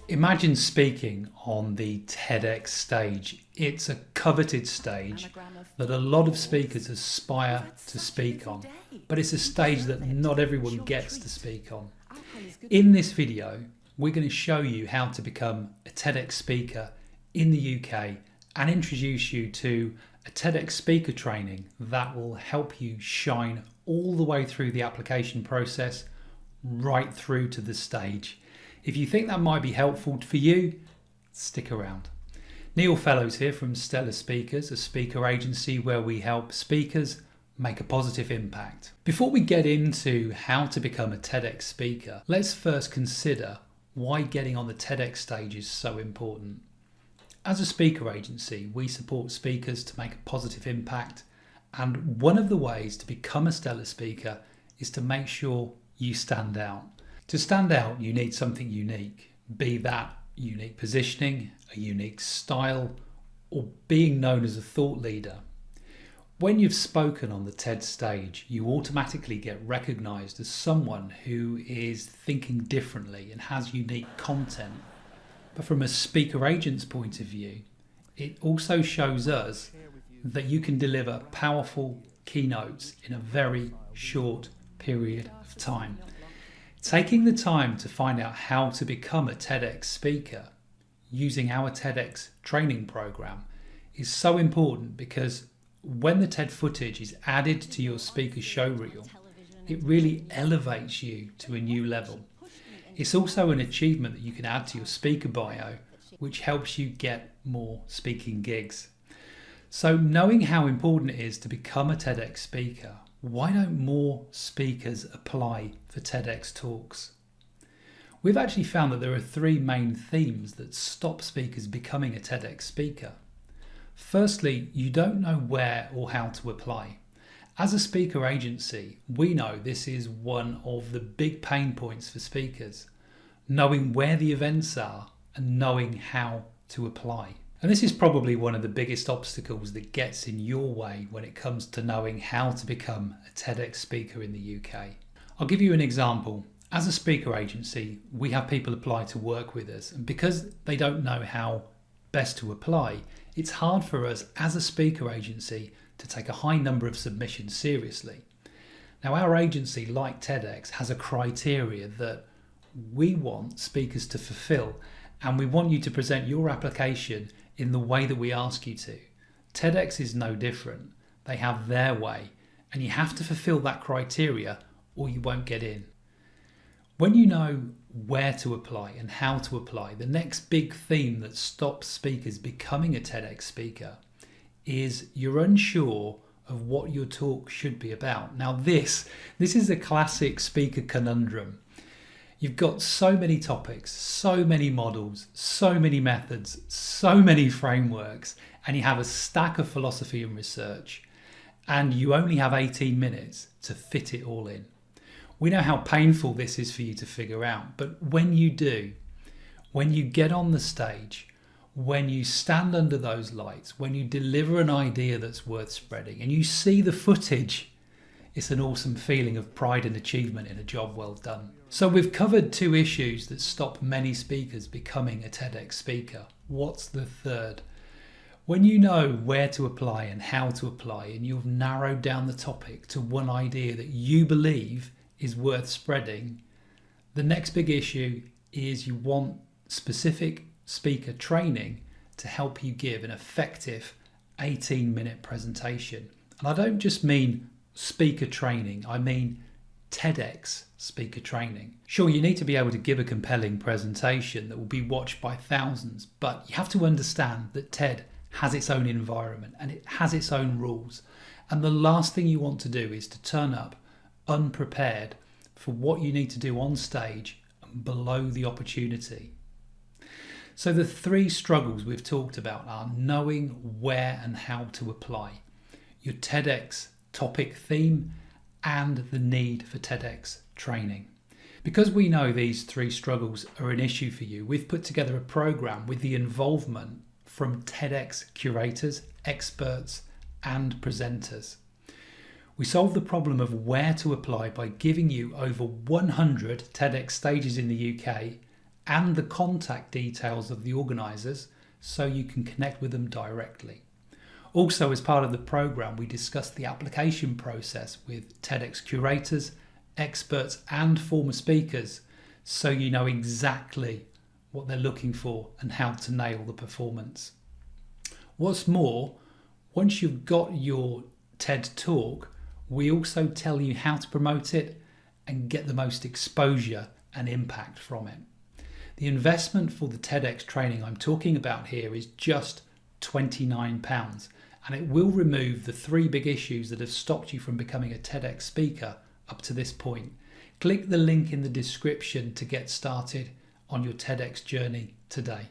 Imagine speaking on the TEDx stage. It's a coveted stage that a lot of speakers aspire to speak on, but it's a stage that not everyone gets to speak on. In this video, we're going to show you how to become a TEDx speaker in the UK and introduce you to a TEDx speaker training that will help you shine all the way through the application process, right through to the stage. If you think that might be helpful for you, stick around. Neil Fellows here from Stellar Speakers, a speaker agency where we help speakers make a positive impact. Before we get into how to become a TEDx speaker, let's first consider why getting on the TEDx stage is so important. As a speaker agency, we support speakers to make a positive impact, and one of the ways to become a stellar speaker is to make sure you stand out. To stand out, you need something unique, be that unique positioning, a unique style, or being known as a thought leader. When you've spoken on the TED stage, you automatically get recognized as someone who is thinking differently and has unique content. But from a speaker agent's point of view, it also shows us that you can deliver powerful keynotes in a very short period of time. Taking the time to find out how to become a TEDx speaker using our TEDx training program is so important, because when the TED footage is added to your speaker show reel, it really elevates you to a new level. It's also an achievement that you can add to your speaker bio, which helps you get more speaking gigs. So knowing how important it is to become a TEDx speaker, why don't more speakers apply for TEDx talks? We've actually found that there are three main themes that stop speakers becoming a TEDx speaker. Firstly, you don't know where or how to apply. As a speaker agency, we know this is one of the big pain points for speakers, knowing where the events are and knowing how to apply. And this is probably one of the biggest obstacles that gets in your way when it comes to knowing how to become a TEDx speaker in the UK. I'll give you an example. As a speaker agency, we have people apply to work with us, and because they don't know how best to apply, it's hard for us as a speaker agency to take a high number of submissions seriously. Now, our agency, like TEDx, has a criteria that we want speakers to fulfill, and we want you to present your application in the way that we ask you to. TEDx is no different. They have their way, and you have to fulfill that criteria or you won't get in. When you know where to apply and how to apply, the next big theme that stops speakers becoming a TEDx speaker is you're unsure of what your talk should be about. Now this is a classic speaker conundrum. You've got so many topics, so many models, so many methods, so many frameworks, and you have a stack of philosophy and research, and you only have 18 minutes to fit it all in. We know how painful this is for you to figure out, but when you do, when you get on the stage, when you stand under those lights, when you deliver an idea that's worth spreading, and you see the footage, it's an awesome feeling of pride and achievement in a job well done. So we've covered two issues that stop many speakers becoming a TEDx speaker. What's the third? When you know where to apply and how to apply, and you've narrowed down the topic to one idea that you believe is worth spreading, the next big issue is you want specific speaker training to help you give an effective 18-minute presentation. And I don't just mean speaker training, I mean TEDx speaker training. Sure, you need to be able to give a compelling presentation that will be watched by thousands, but you have to understand that TED has its own environment and it has its own rules. And the last thing you want to do is to turn up unprepared for what you need to do on stage and blow the opportunity. So the three struggles we've talked about are knowing where and how to apply, your TEDx topic theme, and the need for TEDx training. Because we know these three struggles are an issue for you, we've put together a program with the involvement from TEDx curators, experts, and presenters. We solve the problem of where to apply by giving you over 100 TEDx stages in the UK and the contact details of the organisers so you can connect with them directly. Also, as part of the programme, we discussed the application process with TEDx curators, experts and former speakers so you know exactly what they're looking for and how to nail the performance. What's more, once you've got your TED talk, we also tell you how to promote it and get the most exposure and impact from it. The investment for the TEDx training I'm talking about here is just £29, and it will remove the 3 big issues that have stopped you from becoming a TEDx speaker up to this point. Click the link in the description to get started on your TEDx journey today.